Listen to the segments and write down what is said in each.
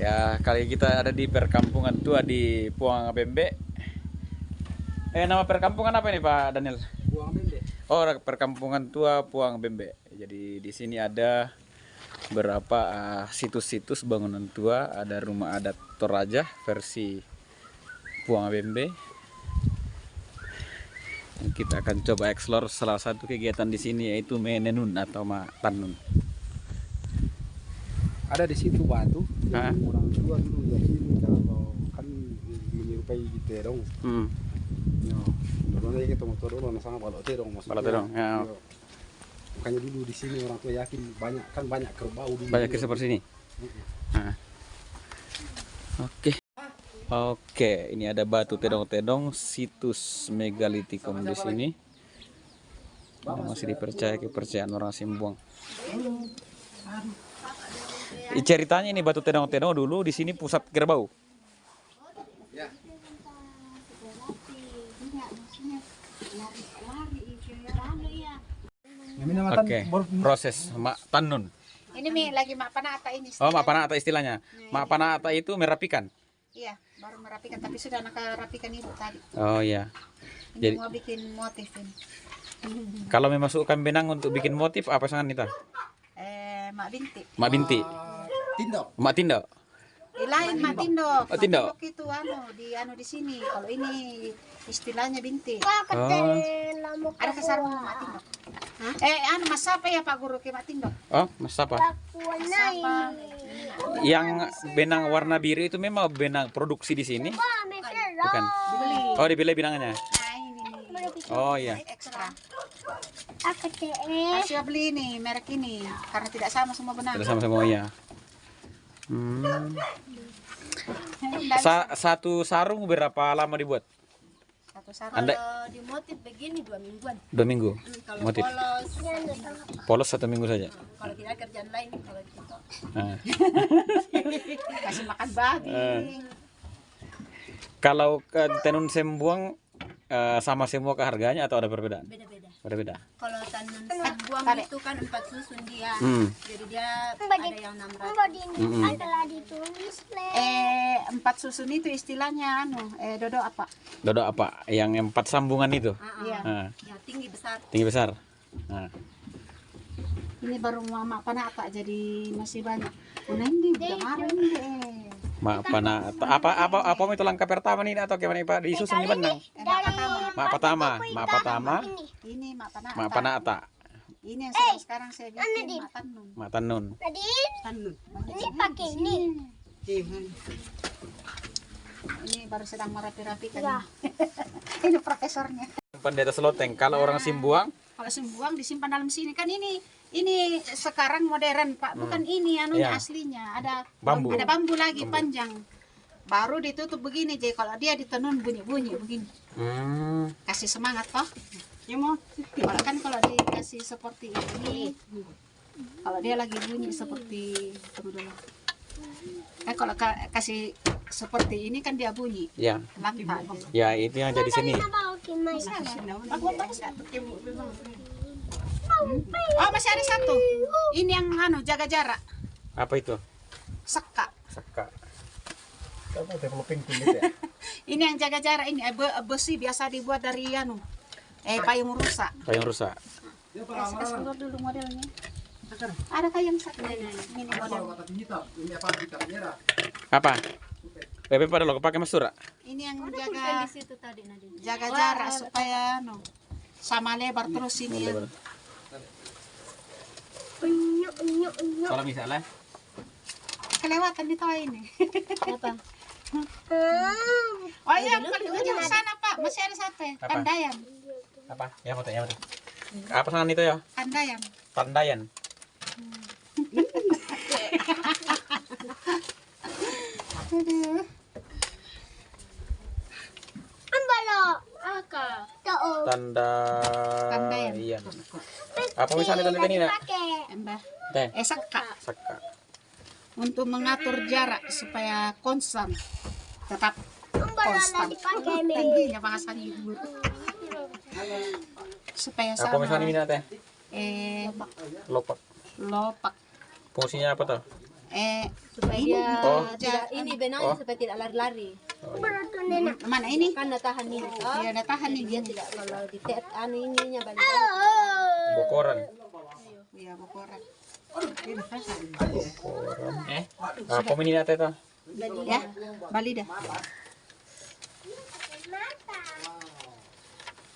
Ya, kali kita ada di perkampungan tua di Puang Bembe. Nama perkampungan apa ini Pak Daniel? Puang Bembe. Oh, perkampungan tua Puang Bembe. Jadi di sini ada beberapa situs-situs bangunan tua. Ada rumah adat Toraja versi Puang Bembe. Dan kita akan coba eksplor salah satu kegiatan di sini yaitu menenun atau tanun. Ada di situ batu. Hah? Orang tua dulu dari sini kalau kan menyerupai gitu dong. Ya, normalnya kita motor dulu sama balok terong maksudnya. Balok terong, ya. Ya. Makanya dulu di sini orang tua yakin banyak kerbau dulu. Banyak seperti sini. Nah. Oke, ini ada batu tedong-tedong situs megalitikum di sini. Masih dipercaya kepercayaan orang Simbuang. Ceritanya ini batu tedong-tedong dulu di sini pusat kerbau. Oke, proses mak tanun. Ini Mi lagi mak panata ini. Oh, mak panata istilahnya. Mak panata itu merapikan. Iya, baru merapikan tapi sudah nak rapikan ibu tadi. Oh iya. Ini mau bikin motif ini. Kalau memasukkan benang untuk bikin motif apa sangan itu? Mak binti. Mak binti. Tindok. Mak tindok. Lain mak tindok. Oh, tindok. Itu di sini. Kalau ini istilahnya binti. Oh. Ada kesarung mak tindok. Mas apa ya Pak Guru ke mak tindok? Oh, mas apa? Mas apa? Yang benang warna biru itu memang benang produksi di sini? Bukan. Dibeli. Oh, dibeli benangnya. Nah, ini. Oh iya. Ekstra. Harus beli ini merek ini karena tidak sama semua benang. Tidak sama-sama ya. Satu sarung berapa lama dibuat? Satu sarung. Anda Kalau di motif begini 2 mingguan. 2 minggu. Kalau Motif. polos, Polos 1 minggu saja. kalau tidak kerjaan lain kalau gitu. Nah. Kasih makan babi. Kalau ke tenun Sembuang sama semua ke harganya atau ada perbedaan? Beda-beda. Berbeda. Kalau tanam buang itu kan 4 susun dia. Jadi dia ada yang 600. Adalah ditulis 4 susun itu istilahnya dodo apa? Dodo apa? Yang 4 sambungan itu? Iya. Nah, Ya tinggi besar. tinggi besar. Nah. Ini baru mama panata jadi masih banyak. Ini udah marah ini. Mak panata. Apa itu langkah pertama nih atau gimana Pak? Disusun di benang. Mak pertama. Ini mak panata. Mak panata. Ini yang sekarang saya bikin mak tanun. Mak tanun. Tanun. ini pakai ini. Ini baru sedang merapi-rapikan. Ini profesornya. Simpan di atas loteng. Kalau orang Simbuang, Kalau sembuang disimpan dalam sini kan ini sekarang modern Pak, bukan ini Iya. aslinya ada Bambu. ada bambu lagi panjang, baru ditutup begini. Jadi kalau dia ditenun bunyi begini, kasih semangat toh. Kalau kan kalau dikasih seperti ini, kalau dia lagi bunyi seperti kalau kasih seperti ini kan dia bunyi ya, lantai. ya itu yang jadi seni. Oh masih ada satu, ini yang jaga jarak, Apa itu? seka. Saka. Kamu developing tim itu ya. Ini yang jaga jarak ini besi biasa dibuat dari payung rusak. Payung rusak. Keluar dulu modelnya. Ada kayak ini model. Ini apa hitam merah. Apa? Bebe pada lo pakai masura. Ini yang Di situ tadi Nadine. jaga jarak supaya sama lebar terus ini ya. Kalau misalnya Kelewatan di toa ini. Apa? Oh iya, ujung sana Pak, masih ada satu ya. Apa? Kandayan. apa? Ya foto ya. Apa sangan itu ya? Kandayan. Tandayan. Aduh. Tandayan. Apa misalnya tanda ini nak? Mbah. Teh. Seka. Saka. Untuk mengatur jarak supaya konstan. Tetap konstan. Tingginya bahasanya ibu. Supaya Apa misalnya sama. ini nak teh? Eh, Lopak. lopak. Fungsinya apa tuh? supaya ini dia Oh. tidak ini benangnya supaya tidak lari-lari. mana ini? Kan tahan ini. Iya, ada tahan nih. Dia tidak kalau ditet anu ininya balik. Bokoran. Iya, bokoran. Apa ini nate ta? Ya, Bali dah.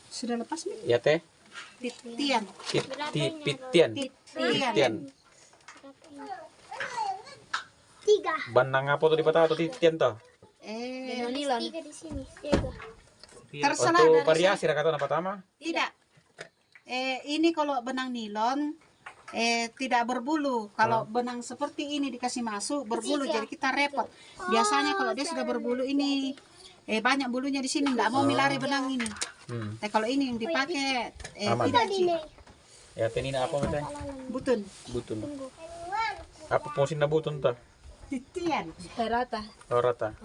Sudah lepas nih? Ya teh. Titian. Pitian. Titian. Tiga. Banang apa tuh di patah atau titian toh? Benang nilon. Tiga di sini. Tiga. Terserah Untuk dari variasi kata apa tama? Tidak. Ini kalau benang nilon tidak berbulu. Kalau benang seperti ini dikasih masuk berbulu, jadi kita repot. Biasanya kalau dia sudah berbulu ini banyak bulunya di sini, nggak mau milari benang ini. Kalau ini yang dipakai Aman. tidak Ci. Ya teh ini apa teh? Butun. Butun. Apa fungsinya butun toh? Titian. Supaya rata. Oh, rata.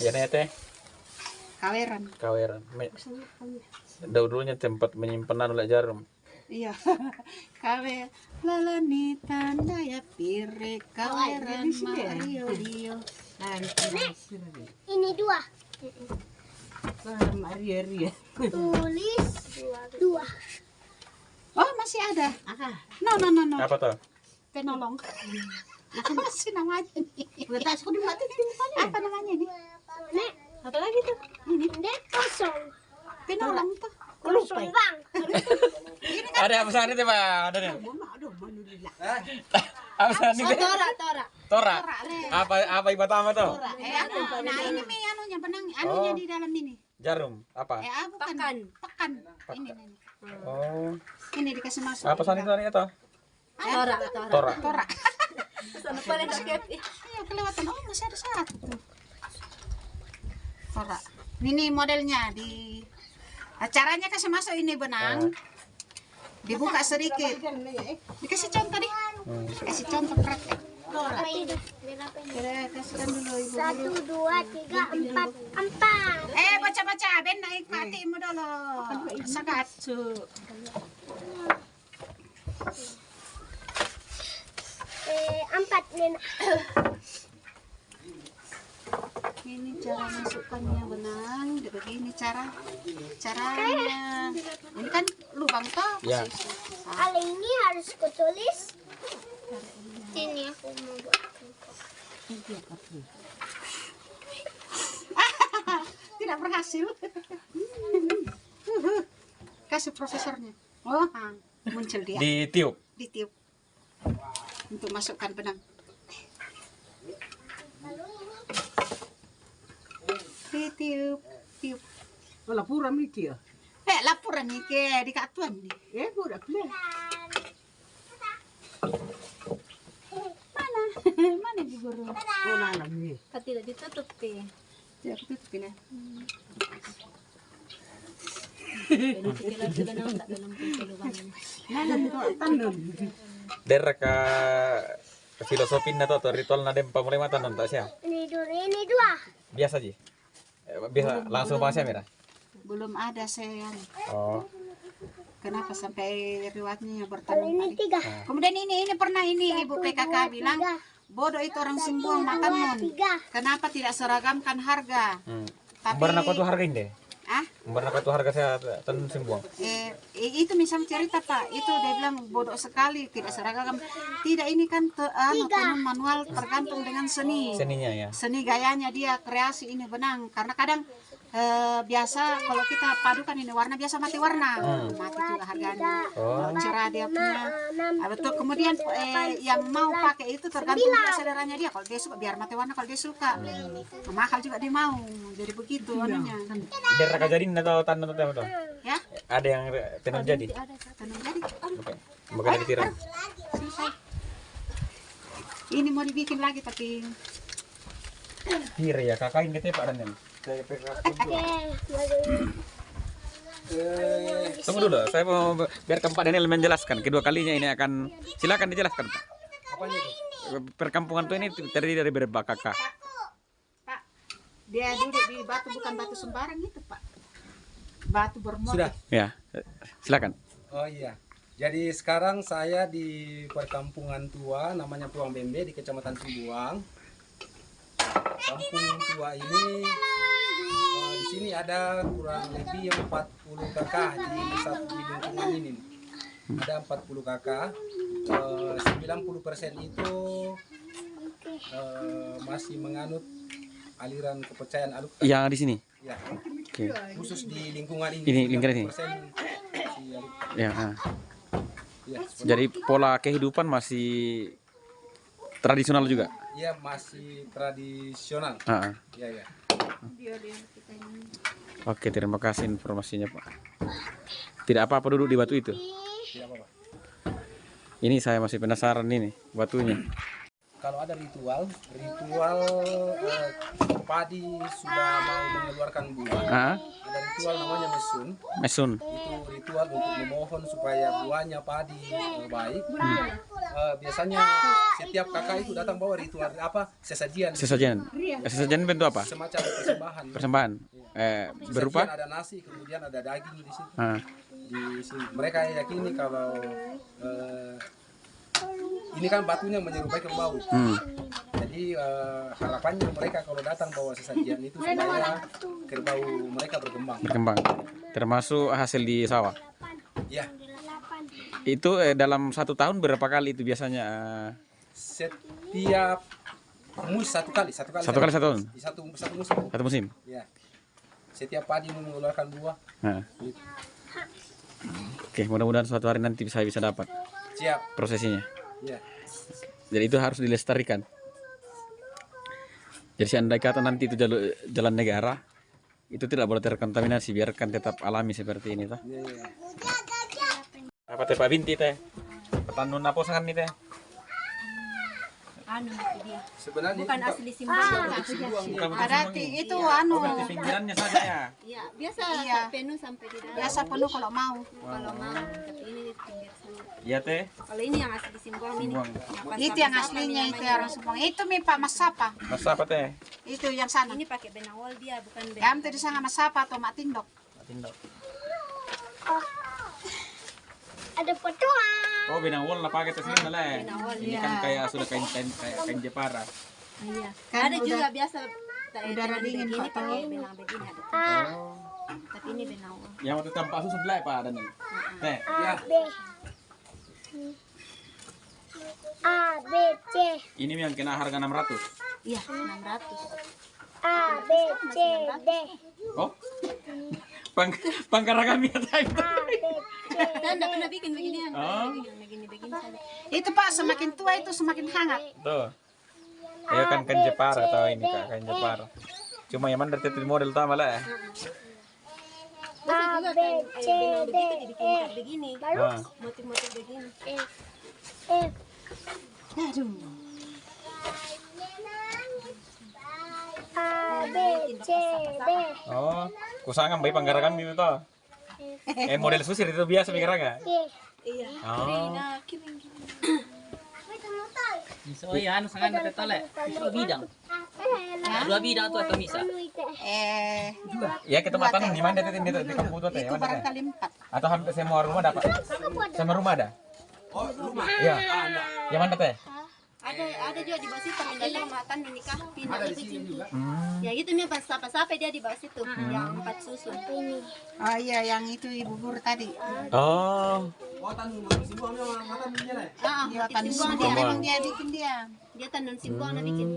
Ya nih teh. Kaweran. Kaweran. Dulunya tempat penyimpanan oleh jarum. Iya. Kawe lalani tanda ya pire kaweran Mario Dio. Ini dua. Tulis dua. Oh, masih ada. No. Apa toh? Penolong. Apa sih namanya nih? Apa namanya nih? Nek, Apa lagi tuh? Ini Nek kosong. penolong tuh. Kosong bang. Ada apa sana teh, Pak? Ada nih. Apa sana nih? Teh? Tora. Tora. Tora, Le. Apa ibarat apa tuh? Nah ini mi anunya benang, anunya di dalam ini. Jarum. Apa? Bukan. Pekan. Ini. Oh. Ini dikasih masuk. Apa sana itu toh? Tora. Tora. Sana paling kakek. Iya, kelewatan. Oh, masih ada satu. Tora. Ini modelnya di caranya kasih masuk ini benang. Dibuka sedikit. Dikasih contoh nih. Kasih contoh praktek. Tora. Kasihkan dulu ibu. 1, 2, 3, 4. Baca-baca. Ben naik hatimu dulu. Sagat. Empat Nena. Ini cara masukkannya benang. Begini caranya. Ini kan lubang toh. Ya. Kali ini harus kutulis. Sini aku mau buat. Tidak berhasil. Kasih profesornya. Oh, muncul dia. Ditiup. Ditiup. Untuk masukkan benang. Ditiup, tiup. Laporan iki ya. Laporan nih ke di katuan nih. Udah play. Mana di guru? Oh, nanam nih. Tidak ditutup teh. Tidak tutupin ya. Benang tak dalam lubangnya. Nanam kok tanam. Der ka filosofi na to ritual na dem pamulai mata non tak siya. Ini dua. Biasa ji. Biasa langsung bahasa mira. Belum ada sayang. Oh. Kenapa sampai riwayatnya Kalau bertambah ini kali? 3. Kemudian ini pernah ini Ibu PKK bilang bodoh itu orang sembuang makan non. 3. Kenapa tidak seragamkan harga? Tapi Berna ko tuh hargain deh. Berna ko tuh harga saya ten simbuang. Itu misalnya cerita Pak, itu dia bilang bodoh sekali tidak seragam. Tidak, ini kan tenun manual tergantung dengan seni. Seninya ya. Seni gayanya dia kreasi ini benang. Karena kadang biasa kalau kita padukan ini warna biasa mati warna, mati juga harganya. Cerah dia punya. Betul. Kemudian yang mau pakai itu tergantung selera dia. Kalau dia suka biar mati warna, kalau dia suka mahal juga dia mau. Jadi begitu anunya. Der ka jadi atau tanam atau apa? Ya, Ada yang tenun jadi. tenun jadi. Oke. Makanya ditiram. Selesai. Ini mau dibikin lagi tapi Kira ya kakain gitu ya Pak Daniel. Tunggu dulu, saya mau biarkan Pak Daniel menjelaskan. Kedua kalinya ini akan silakan dijelaskan Pak. Apanya itu? Perkampungan tuh ini terdiri dari berapa kakak? Pak, dia duduk di batu, bukan batu sembarang itu Pak. Batu bermotif. Sudah. Ya, silakan. Oh iya. Jadi sekarang saya di perkampungan tua namanya Puang Bembe di Kecamatan Simbuang. Kampung tua ini di sini ada kurang lebih 40 kakak di lingkungan ini. Ada 40 kakak. 90% itu masih menganut aliran kepercayaan aluk. Yang di sini. Ya, Oke. khusus di lingkungan ini. Ini lingkungan ini. 90% masih aluk. Ya. Ya, Jadi pola kehidupan masih tradisional juga. ya masih tradisional. Ah. Ya, ya. Oke, terima kasih informasinya, Pak. Tidak apa-apa duduk di batu itu. Tidak apa-apa. Ini saya masih penasaran ini batunya. Kalau ada ritual padi sudah mau mengeluarkan buah. Ah, Ada ritual namanya mesun. mesun. Itu ritual untuk memohon supaya buahnya padi baik. Biasanya setiap kakak itu datang bawa ritual apa? Sesajian. Sesajen. Sesajen bentuk apa? Semacam persembahan. Persembahan. Berupa? Sesajian ada nasi, kemudian ada daging di situ. Ah, Di sini. Mereka yakini kalau ini kan batunya menyerupai kerbau. Jadi harapannya mereka kalau datang bawa sesajian itu supaya kerbau mereka berkembang. berkembang. Termasuk hasil di sawah. Ya, Itu dalam 1 tahun berapa kali itu biasanya? setiap satu kali. Satu kali 1 tahun. Di satu musim. Satu musim. Ya. Setiap padi mengeluarkan buah. Nah. Oke, mudah-mudahan suatu hari nanti saya bisa dapat Siap. prosesinya. Ya. Jadi itu harus dilestarikan. Jadi seandainya kata nanti itu jalan negara, itu tidak boleh terkontaminasi, biarkan tetap alami seperti ini, toh. Ya, ya. Apa teh Pak Binti teh? Petanun apa sangan nih teh? Anu itu dia. Sebenarnya Bukan itu, Pak, asli Simbuang. Bukan Ada itu anu. berarti pinggirannya saja ya. Iya, biasa Iya. penuh sampai di dalam. Biasa penuh kalau mau. Kalau mau, tapi ini di pinggir sana. Iya teh. Kalau ini yang asli Simbuang ini. Simbuang. Yang Itu yang aslinya itu orang Subang. Itu mi Pak Masapa. Masa apa teh? Itu yang sana. Ini pakai benawal dia, bukan Yang itu di sana Masapa atau Mak Tindok. Tindok. Ada potongan. Oh, benang wol lah pakai tes ini lah. Benawal, Ini kan kayak sudah kain Jepara. Iya. Kan Ada juga biasa udara dingin, begini Pak, pakai tahu. benang begini ada. Oh. Tapi ini benawal. Yang waktu tampak susu sebelah Pak ada nih. Teh. ya. A, B, C. Ini yang kena harga 600. Iya, 600. A, B, C, D. Oh. Pangkara kami ada itu. A, B, C. Saya enggak pernah bikin beginian. Oh. Begini saja. Itu Pak semakin tua itu semakin hangat. Tuh. Ya kan kain Jepara atau ini Kak, kain Jepara. Cuma yang mana dari model utama lah. Bisa juga kan benang begitu dibikin kayak begini. Ah. Motif-motif begini. F. A, B, C, D. Oh, kusangan bayi panggara kami itu. Model susir itu biasa mikir enggak? Iya. Oh. Miso yan, sangan natatala. Dua bidang. Dua bidang tu atau misa. Ya kita matang di mana itu di kampung itu teh. Itu barangkali 4. Atau hampir semua rumah dapat. Semua rumah ada. Oh, rumah. Iya. Yang mana teh? Ada juga di bawah situ pindah matan menikah pindah Ada di itu sini situ. juga. Ya gitu nih pas sampai dia di bawah situ yang 4 susun. Oh iya yang itu Ibu Guru tadi. Oh. Oh, tanun Simbuang memang mata minyak. Iya Motif tadi Simbuang semua dia. memang dia bikin dia. Dia tanun Simbuang na bikin.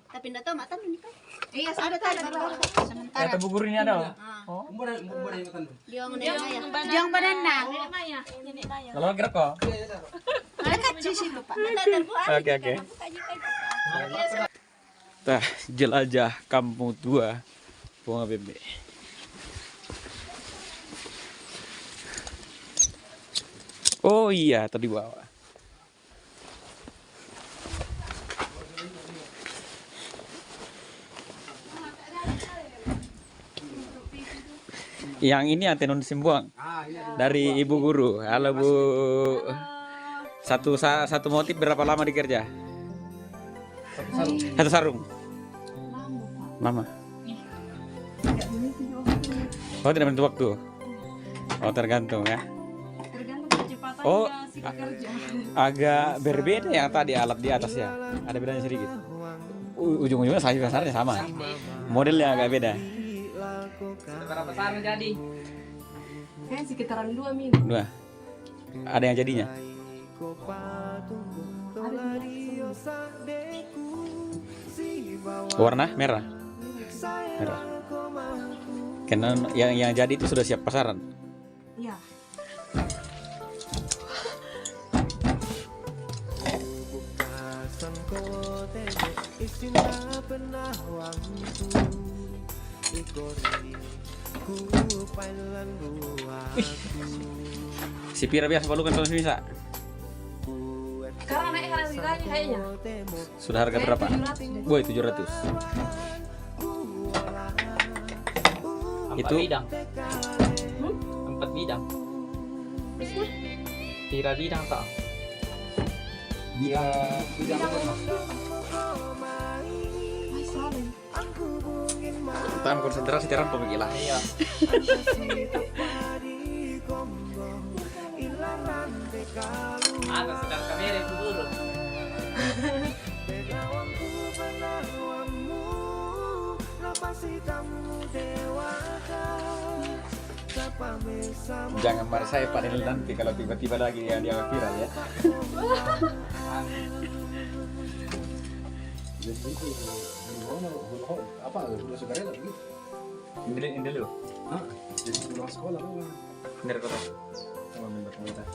Tapi enggak tahu matan menikah. Iya ada tadi baru. Sementara. Kata bu guru ini ada. Oh. Umur yang tanun. Dia ngene ya. Yang banana. Kalau gerak kok. Dekat di situ Pak. Oke oke. Tah, jelajah kampung tua Puang Bembe. Oh iya, tadi bawah. Yang ini Atenun Simbuang dari Ibu Guru. Halo Bu. Satu motif berapa lama dikerja? Satu sarung. Lama. Oh tidak menentu waktu. Oh tergantung ya. Tergantung kecepatan Oh, agak berbeda yang tadi alat di atas ya. Ada bedanya sedikit. Ujung-ujungnya sayur kasarnya sama. Modelnya agak beda. Berapa sarang jadi? Sekitaran 2 minggu. Dua. Ada yang jadinya. Warna merah. Merah. Karena yang jadi itu sudah siap pasaran. Iya. Si Pira biasa balukan kalau bisa. Sekarang naik harganya kayaknya. Sudah harga berapa? Boy, 700. Itu 4 bidang. 4 bidang. Pira bidang tak? Tahan konsentrasi terang pemikiran. Iya. Ada sedang kamera itu dulu. Jangan marah saya Pak Nil nanti kalau tiba-tiba lagi yang dia viral ya. Apa? Udah saudara lagi? Ini dulu. Hah? Jadi pulang sekolah apa? Bener kok. Sama member komunitas.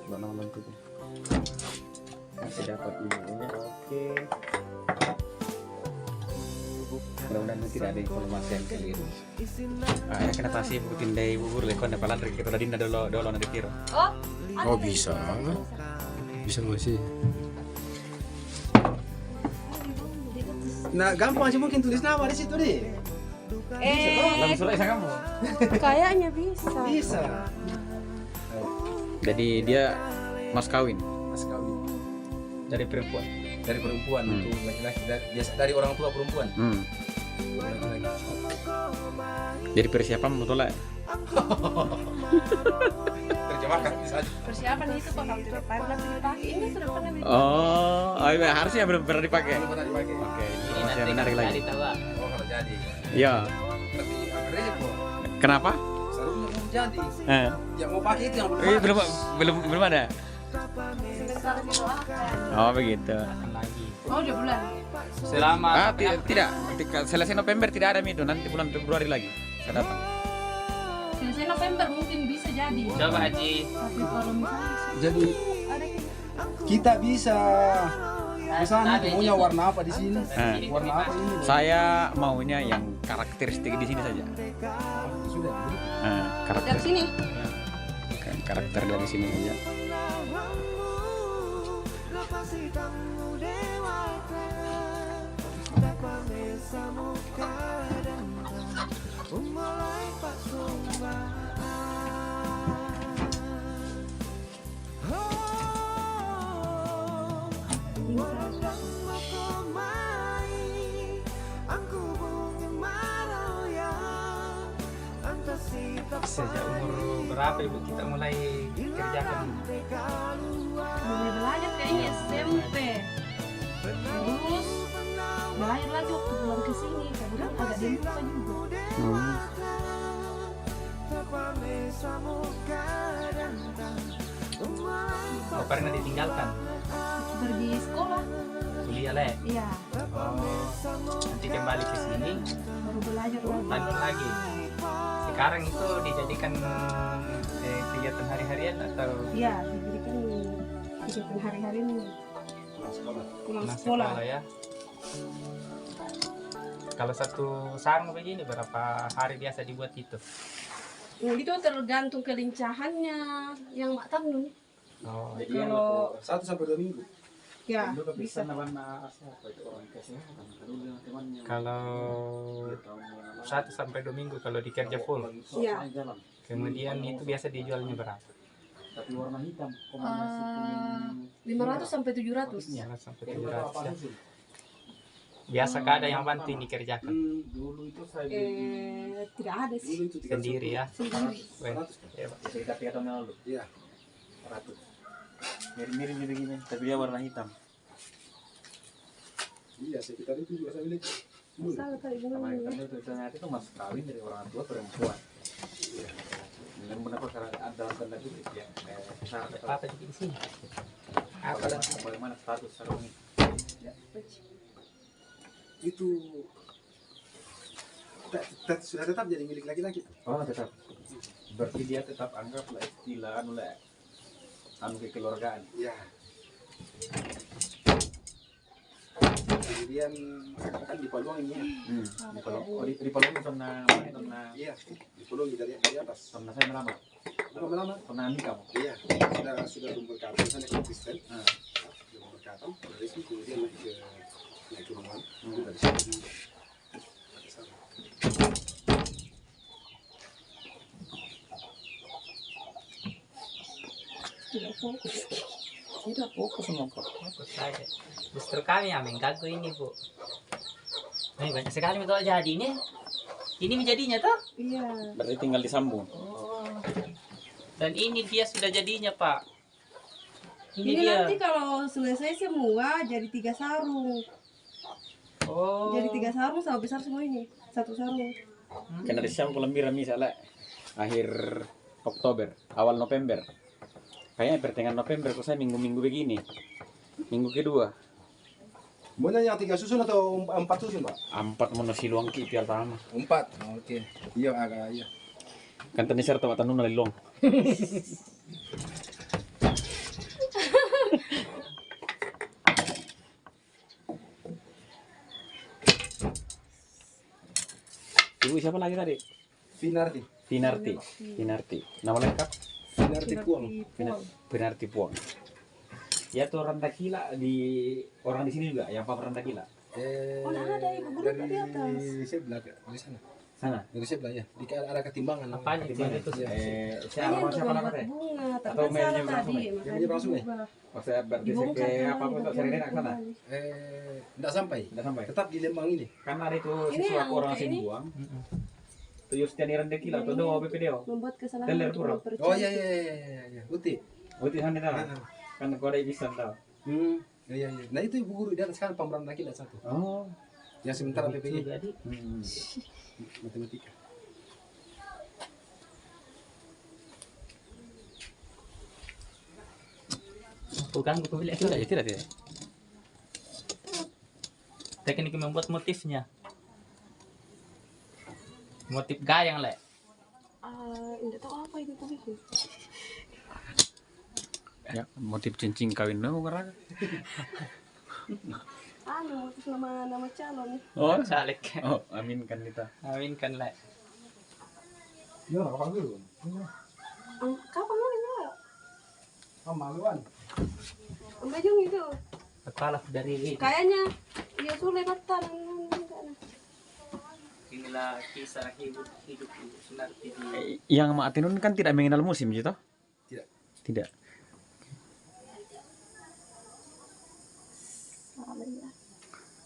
Coba nonton tuh. Masih dapat ibunya. Oke. Mudah-mudahan tidak ada informasi yang keliru. Ya kena tasih bukutin dari bubur lekon ada palan kita tadi ada dolo nanti kira. Oh bisa. Bisa masih. Nah gampang sih mungkin tulis nama di situ deh. Langsung aja kamu. Kayaknya bisa. Bisa. Jadi dia mas kawin Mas kawin dari perempuan. dari perempuan untuk laki-laki dari orang tua perempuan. Laki-laki. Jadi persiapan mau tolak. Terjemahkan bisa aja. Persiapan itu kok kalau tidak pernah dipakai. Ini sudah pernah dipakai. Oh, iya, harusnya belum pernah dipakai. Belum pernah dipakai. Oke, ini Ini informasi yang nanti menarik lagi. jadi tahu. Oh kalau jadi. Iya. Tapi akhirnya kok. Kenapa? Seharusnya mau jadi. Yang mau pakai itu yang belum. Belum ada. Sebentar didoakan. Oh begitu. Lagi. Oh, udah bulan. Selama Tidak. Ketika selesai November tidak ada itu. Nanti bulan Februari lagi. Saya datang. Selesai November mungkin bisa jadi. coba Haji. Tapi kalau misalnya Jadi ada kita bisa misalnya Tadi maunya itu. warna apa di sini? Nah, Warna apa ini? saya maunya yang karakteristik di sini saja. Sudah. Nah, dari karakter sini. karakter dari sini saja. Sejak umur berapa ibu kita mulai kerjakan? Mulai belajar kayaknya SMP. Terus belajar lagi waktu pulang ke sini. Kadang agak dilupa juga. Oh, pernah ditinggalkan? Pergi sekolah. Kuliah le. Iya. Oh, nanti kembali ke sini, Baru belajar lagi. lanjut lagi. Sekarang itu dijadikan kegiatan hari-harian atau Iya, diberikan kegiatan hari-hari ini. Pulang masih sekolah. sekolah ya? Kalau satu sarung begini berapa hari biasa dibuat itu? Nah, itu tergantung kelincahannya yang Mak Tanun. Oh, Kalau 1 sampai 2 minggu. ya bisa. kalau 1 sampai 2 minggu kalau dikerja full. Iya. Kemudian itu biasa dijualnya berapa? 500 sampai 700. 500 sampai 700 ya. Biasa kan ada yang bantu ini kerjakan Dulu itu saya beli. Tidak ada Dulu sih. itu 300. sendiri ya. Sendiri. Weh, ya, Pak. Sekitar 3 tahun yang lalu. Iya. 100. Mirip-mirip juga gini, tapi dia warna hitam. Iya, sekitar itu juga saya beli. Dulu. Salah kali Sama dulu. hitam itu ternyata itu mas kawin dari orang tua perempuan. Dan benar karena ada tanda kutip ya. Syarat Apa jadi di sini? Apa dan bagaimana status sarung ini? Itu sudah tetap jadi milik laki-laki. Oh tetap. Berarti dia tetap anggaplah istilah anu kekeluargaan. Iya. Kemudian kan di Paluang ini. Di Palu pernah Iya, di Paluang dari atas. pernah saya melamar. Bukan melamar. Pernah nikah. Iya, sudah berkata sana konsisten. Sudah berkata dari situ kemudian naik ke rumah. Dari situ ke sana. Tidak fokus. Tidak fokus semua kok. Fokus saja. Justru kami yang mengganggu ini, Bu. Ini banyak sekali betul jadi ini. Ini menjadinya toh? Iya. Berarti tinggal disambung. Oh. Dan ini dia sudah jadinya, Pak. Ini Ini dia. nanti kalau selesai semua jadi 3 sarung. Oh. Jadi 3 sarung sama besar semua ini. 1 sarung. Karena disambung lembiran misalnya akhir Oktober, awal November. Kayaknya pertengahan November kok saya minggu-minggu begini. Minggu kedua. Maunya yang 3 susun atau 4 susun, Pak? 4 monosi luang ki pial tama. 4. Oke. Iya, agak iya. Kan tadi saya tahu tanun nalilong. Ibu siapa lagi tadi? Finarti. Finarti. Nama lengkap? Finarti Puang. Finarti Puang. Ya tuh orang Takila di orang di sini juga yang Pak Takila. Oh, nah ada ibu guru di atas. Dari sebelah dari sana. Sana. Dari sebelah ya. Di ada ketimbangan. Apa aja itu? Siapa Ini siapa untuk nama membuat teh? bunga, tapi Atau kan salah mainnya langsung tadi. ya? Makanya Mainnya langsung ya? diubah. Oh, saya berarti Dibongkar sampai kembali, apa pun tak diambil nak sana. kembali. Enggak sampai. Enggak sampai. Tetap di Lembang ini. Karena itu Ini sesuatu yang orang kayak asing ini. buang. Tuh Yustian Irande Kila tuh do BPDO. Membuat kesalahan Teler untuk kurang. mempercantik. Oh iya. Uti. Uti sana tahu. Kan kau ada bisa tahu. Iya. Nah itu ibu guru di atas kan pemeran laki lah satu. Oh. Yang sementara PPG Jadi matematika. bukan buku bilik Tidak, sudah. tidak. Teknik membuat motifnya. Motif gayang, Le. Tidak tahu apa itu tuh bikin. Ya, motif cincin kawin lo ngerang. Motif nama calon. Oh, Caleg. oh, aminkan kita. Aminkan, Le. Ya, apa dulu? Kapan mau enggak? Maluan. Bajung itu. Kepala dari Kayaknya iya sulit batal. inilah kisah hidup Ibu Sunarti di Yang Mak Tinun kan tidak mengenal musim, gitu? Tidak. Tidak.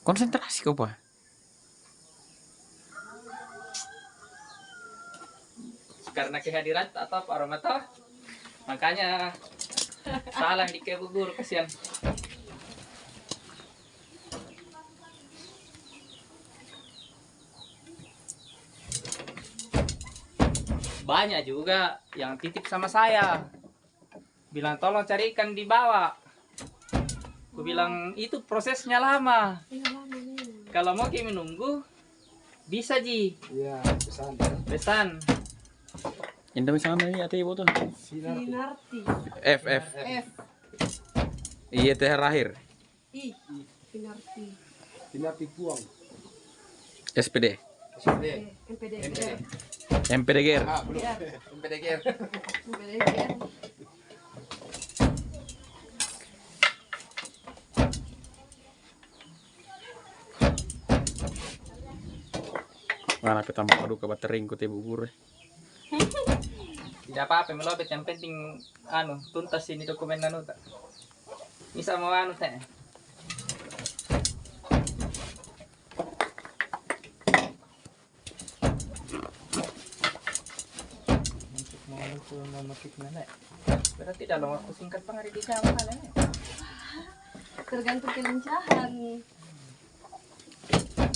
Konsentrasi kau Pak. karena kehadiran atau Pak Romato, makanya salah di gugur kasihan. Banyak juga yang titip sama saya, bilang tolong cari ikan di bawah. Aku bilang itu prosesnya lama. Kalau mau kimi nunggu bisa Ji, Iya, pesan. pesan. Indah sama ini ati ibu tuh. Finarti. F. F. Iya terakhir. I. Finarti. Finarti Puang. SPD. MPD. MPDGR. Belum. MPDGR. Mana petambah padu ke batering ku ibu guru. Tidak apa-apa melobet, yang penting anu tuntas ini dokumen anu tak. Bisa mau anu teh. itu memotifnya Le. Berarti dalam waktu singkat pengarit di Jawa Le. Tergantung kelincahan.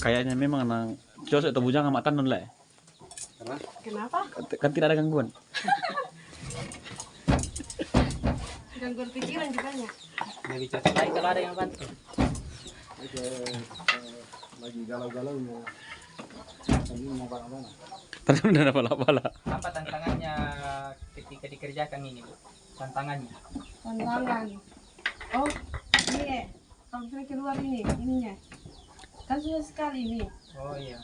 Kayaknya memang nang cocok atau bujang sama tanun lah. Karena Kenapa? Kan tidak ada gangguan. Gangguan pikiran juga banyak. Lebih cocok lagi kalau ada yang bantu. lagi galau-galaunya. Ini mau apa-apa. Tapi udah apa-apa. Apa tantangannya ketika dikerjakan ini, Bu? Tantangannya. Tantangan. Oh, ini kalau misalnya keluar ininya. Kan susah sekali ini. Oh iya.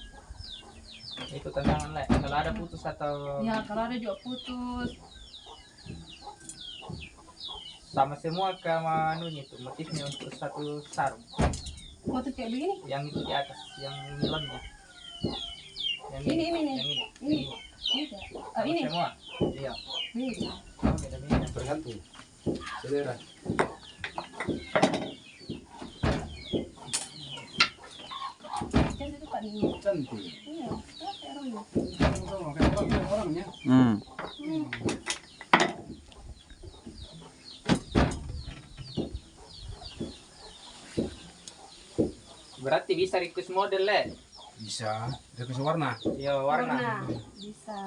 Itu tantangan Le. Kalau ada putus atau Ya, kalau ada juga putus. sama semua ke manunya itu motifnya untuk satu sarung. Motif kayak begini. Yang itu di atas, yang nilonnya. Yang Ini. Yang ini. Ini. Tidak. Oh, ini. Semua. Iya. Beda. Oh, beda-beda. Tergantung selera. Kan itu Pak ini. Cantik. Iya. Kayak orangnya. Kayak orangnya. Berarti bisa request model Le. Bisa. Dia kasih warna. Iya, warna. Bisa.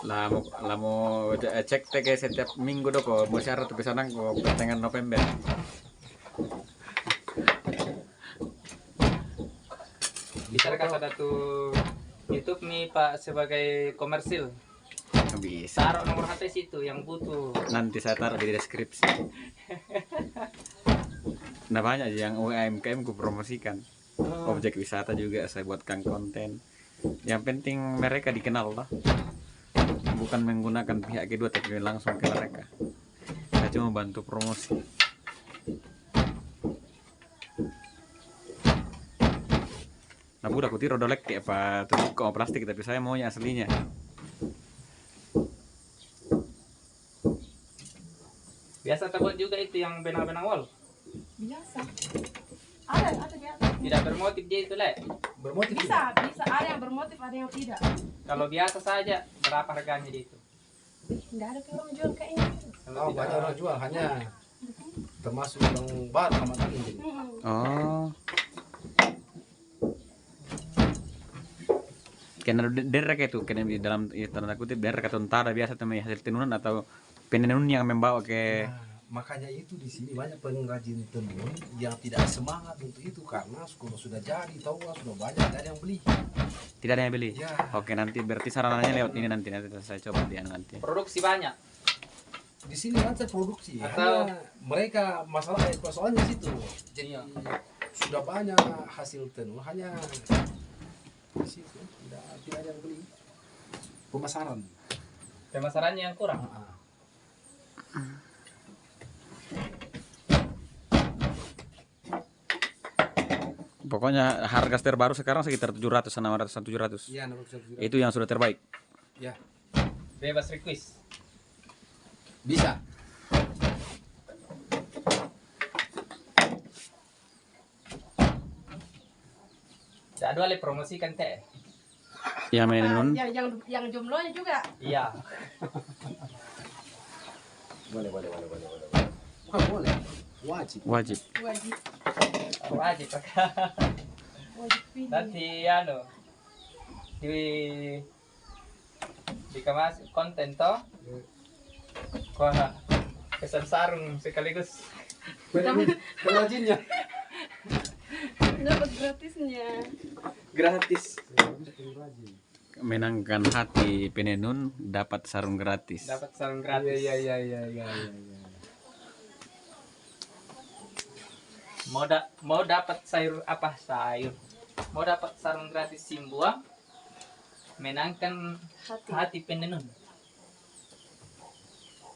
Lah mau cek teke setiap minggu dong kok mau syarat tuh sana kok pertengahan November. Bisa kan satu YouTube nih Pak sebagai komersil. Bisa. Taruh nomor HP situ yang butuh. Nanti saya taruh di deskripsi. Nah banyak yang UMKM ku promosikan. Objek wisata juga saya buatkan konten. Yang penting mereka dikenal lah. Bukan menggunakan pihak kedua tapi langsung ke mereka. Saya cuma bantu promosi. Nah udah aku tiru dolek kayak apa tutup kok plastik tapi saya maunya aslinya. Biasa terbuat juga itu yang benang-benang wall. Biasa. Ada dia. Tidak bermotif dia itu Le. Bermotif. Bisa. Ada yang bermotif, ada yang tidak. Kalau biasa saja berapa harganya dia itu? Nggak ada orang jual kayak ini. Kalau Oh, tidak, banyak orang jual hanya termasuk yang baru sama tadi jadi. Oh. Kena derek itu kena di dalam ya, tanda kutip derek atau tentara biasa teman hasil tenunan atau penenun yang membawa ke Nah, makanya itu di sini banyak pengrajin tenun yang tidak semangat untuk itu karena kalau sudah jadi tahu sudah banyak ada yang beli. tidak ada yang beli. Ya. Oke nanti berarti sarannya lewat ini nanti saya coba dia nanti. produksi banyak. Di sini lancar produksi. Atau- Hanya mereka persoalannya situ. Jadi Iya. sudah banyak hasil tenun hanya di situ tidak ada yang beli. Pemasaran. Pemasarannya yang kurang. Pokoknya harga terbaru sekarang sekitar 700 600 700. Iya, nomor 1. Itu yang sudah terbaik. Ya, Bebas request. bisa. Jadwal promosikan teh. Yang menenun Yang jomblonya juga. Iya. Boleh. Bukan boleh. Wajib. wajib. Wajib Wajib. pilih. Nanti dikemas konten toh. Wah, kesan sarung sekaligus Pengrajinnya. Dapat gratisnya. gratis. Menangkan hati penenun dapat sarung gratis. Dapat sarung gratis. Iya. Mau dapat sayur. Mau dapat sarung gratis Simbuang. Menangkan hati penenun.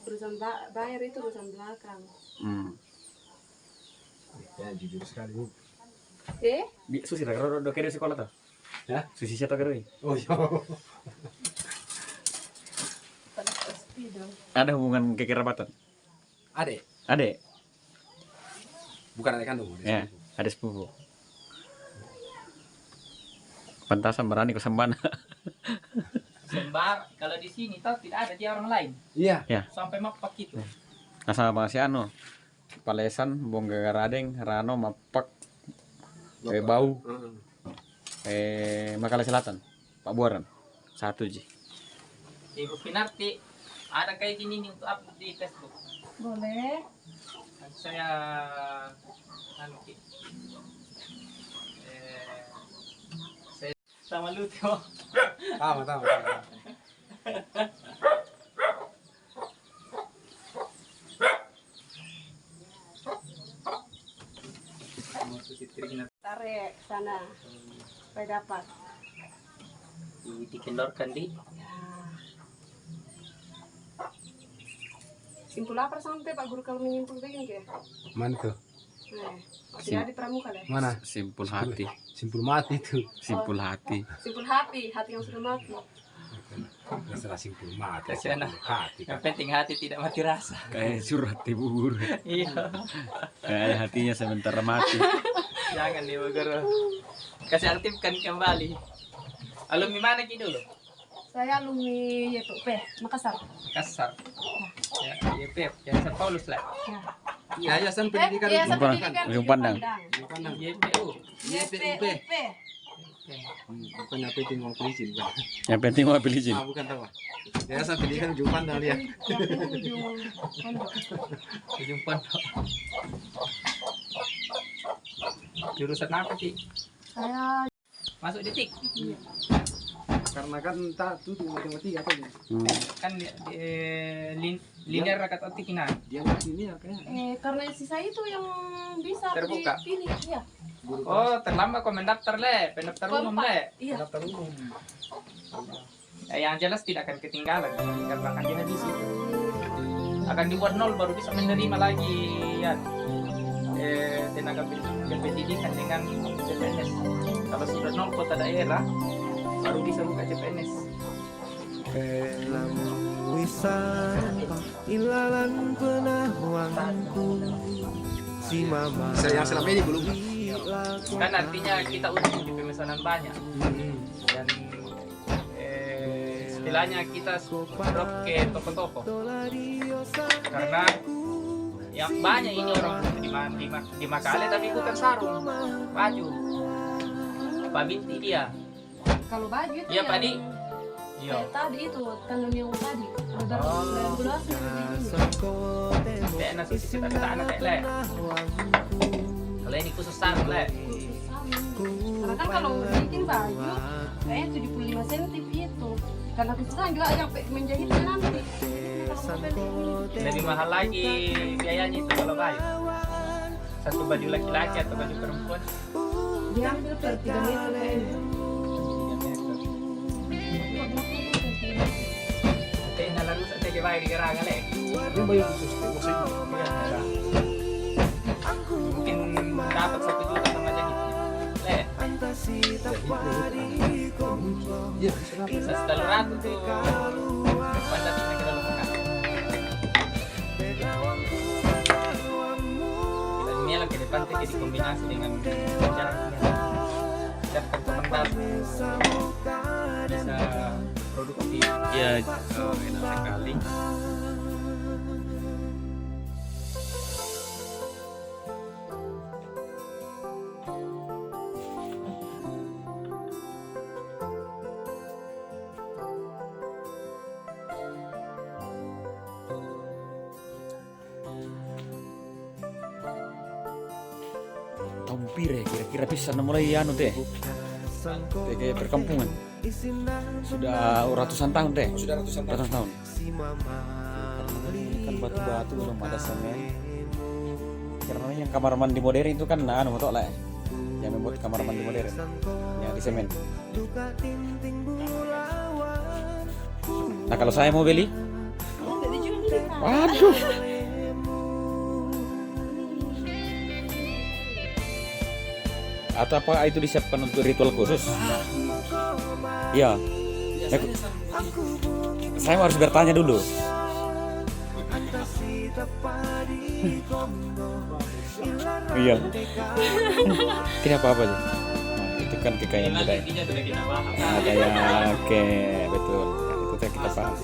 Urusan bayar itu urusan belakang. Ya, jujur sekali. Susi kalau udah kira sekolah tuh. Ya? Susi siapa kira? Oh iya. Pasti dong. Ada hubungan kekerabatan? Adek. Adek? Bukan adek kandung. Ya, ada sepupu. Pantasan berani ke Sembana. Sembar kalau di sini tahu tidak ada dia orang lain. Iya. Sampai mapak itu. Nah sama si anu Palesan, Bongga Radeng, Rano, Mapak, Bau, Makala Selatan, Pak Buaran, 1 ji. Ibu Pinarti ada kayak gini nih untuk upload di Facebook. Boleh. Nanti saya anu Ki. Saya sama Lutio. Tama. Tarik sana supaya dapat. Dikendorkan di. Ya. Simpul apa sampai Pak Guru kalau menyimpul begini ya? Mana tuh? Tidak ada pramuka deh. Mana? Simpul hati, Simpul mati tuh. simpul hati. Simpul hati yang sudah mati. Masalah simpul mati. Kasihan. Hati. Yang penting hati tidak mati rasa. Kayak surat bubur. Iya. Kayak hatinya sebentar mati. Jangan nih Bu Guru. Kasih aktifkan kembali. Alumni mana Ki dulu? Saya alumni YPP Makassar. Kasar. Ya, YPF, Yayasan Paulus lah. Ya. Yayasan Pendidikan Yayasan Ujung Pendidikan Ujung Pandang. YPU. YPUP. Bukan apa penting mau pelicin bukan. Yang penting mau pilih izin. Bukan tahu. Yayasan Pendidikan Ujung Pandang dia. Ujung Pondok. Jurusan apa Ki? Saya Masuk detik. Karena kan tak tuh matematika apa ya? Kan linear rakat otikinan. Dia masih ini ya kayaknya. karena sisa itu yang bisa Terbuka. dipilih. Iya. Oh, terlambat kau mendaftar le, pendaftar umum le. Iya. Daftar umum. Yang jelas tidak akan ketinggalan karena akan dia di situ. Akan dibuat 0 baru bisa menerima lagi ya. Tenaga pendidikan dengan CPNS. Kalau sudah 0 kota daerah baru bisa buka CPNS. Saya yang selama ini belum. Kan artinya kita untung di pemesanan banyak dan istilahnya kita drop ke toko-toko karena yang banyak ini orang di Makale tapi ikutan sarung baju Pak Binti dia. Kalau baju itu Iya Pak Di. Iya. kayak tadi itu tenun yang tadi. Udah Oh. 19 ini. Kayak nasi kita anak kayak le. Kalau ini khusus sarung le. Karena kan kalau bikin baju kayaknya 75 cm itu. Karena kesusahan juga yang menjahitnya nanti. Kalau pendek. Lebih mahal lagi biayanya itu kalau baju. Satu baju laki-laki atau baju perempuan. Diambil per 3 meter kayaknya. Tapi nalar rusak saya kebaya di gerang le. Ini bayu khusus maksudnya. Mungkin dapat 1 juta sama jahitnya. Le, Iya, bisa. setelah ratu tuh depan datangnya ke dalam pekan. Dan ini lagi depan tuh jadi kombinasi dengan jaraknya. Dapatkan komentar bisa produktif. Iya, enak sekali. Tompire kira-kira bisa mulai anu teh. Kayak perkampungan. Sudah ratusan tahun teh. Sudah ratusan tahun. Ratusan tahun. Ini kan batu-batu belum ada semen. Karena yang kamar mandi modern itu kan anu motor lah. Yang membuat kamar mandi modern yang di semen. Nah kalau saya mau beli, waduh. Atau apa itu disiapkan untuk ritual khusus? Iya. Ya, saya harus bertanya dulu. Iya. Kenapa apa aja? Nah, itu menunjukkan kekayaan Ini budaya. intinya sudah kita paham. Ada yang oke, betul. Itu yang kita paham.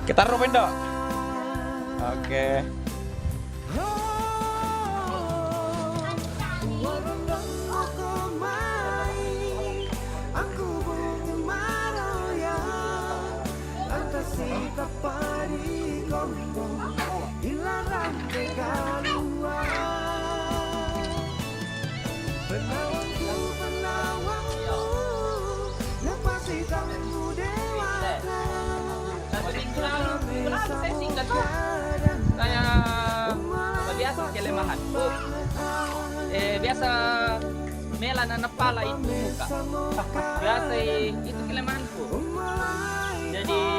Kita taruh Pendo. Oke. Saya singkat tuh. Saya biasa kelemahanku. Biasa melan anak pala itu muka. Biasa itu kelemahanku. Jadi